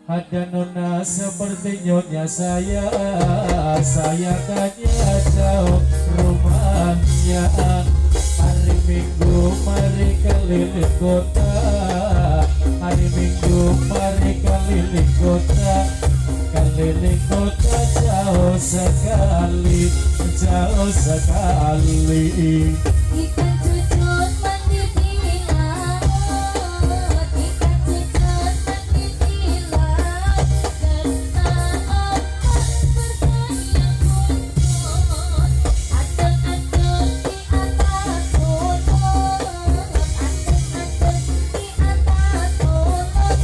Ada nona seperti nyonya saya tanya jauh rumahnya. Hari Minggu mari keliling kota, hari Minggu mari keliling kota, keliling kota jauh sekali, jauh sekali. Ikan cucut mandi tilang, ikan cucut mandi tilang, kena ombak bergoyang gunung, adem-adem di atas gunung, adem-adem di atas gunung,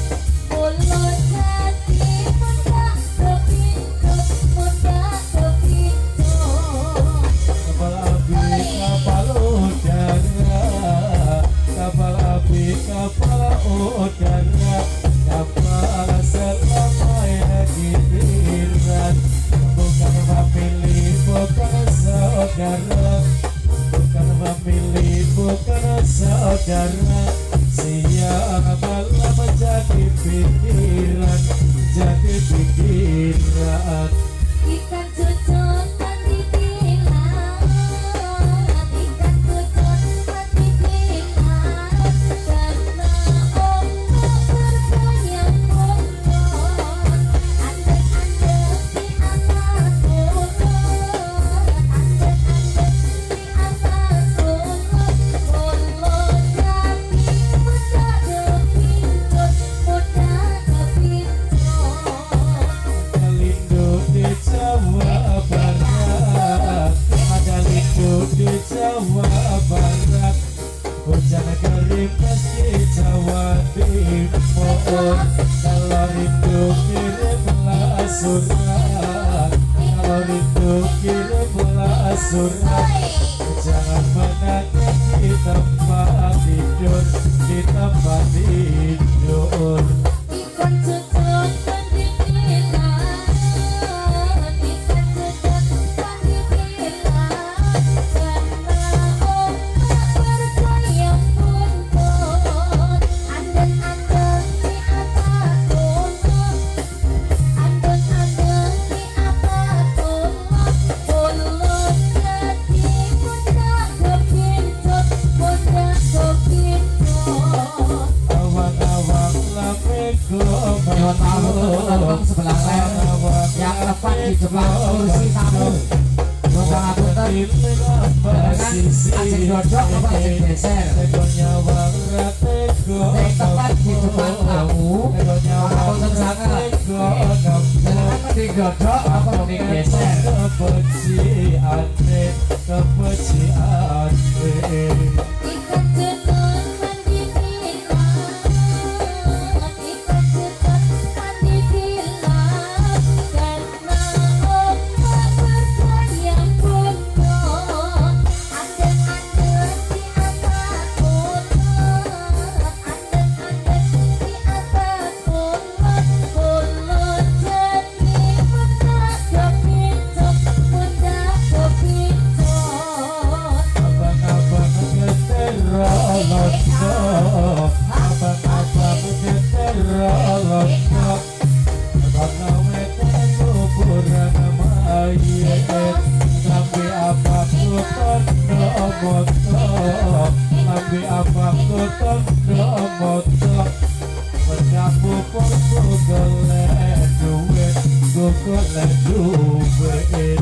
mulut hati muda kepincut, muda kepincut. Kapal api, kapal udara, kapal api, kapal udara, kapal selamanya giliran. Bukan memilih, bukan saudara, bukan memilih, bukan saudara. Siang malam jadi pikiran, jadi pikiran. Ikan cucut mandi tilang, ikan cucut mandi tilang, kena ombak bergoyang gunung, andek-andek di atas gunung, andek-andek di atas gunung, mulut hati muda kepincut, muda kepincut. Lindu di Jawa Barat, ada lindu di Jawa Barat, hujan gerimis di Jawa Timur. Kalau rindu kirimlah surat, kalau rindu kirimlah surat. Jangan menanti di tempat tidur, di tempat tidur. Ikan cucut mandi tilang, ikan cucut mandi tilang, kena ombak bergoyang gunung, andek-andek di atas gunung, andek-andek di atas gunung, mulut hati muda kepincut, muda kepincut. Awang-awang lameko Yo tahu teman-teman sebelah layar yang tepat di depan kursi tamu. Mohon ngapunten. Dengan ajeng dodok apa ajeng geser. Yang tepat di depan tamu. Mohon ngapunten sangat. Dengan mending dodok apa mending geser. Kebencian, kebencian. Ikan cucut mandi tilang, ikan cucut mandi tilang, kena ombak bergoyang gunung, andek-andek di atas gunung, andek-andek di atas gunung, mulut hati muda kepincut, muda kepincut. Abang-abang geterolondo, abang-abang geterolondo, abang weten kuburan mayit, lambe abangku tondo moto, lambe abangku tondo moto, menyapu porku golek duit, ku golek duit.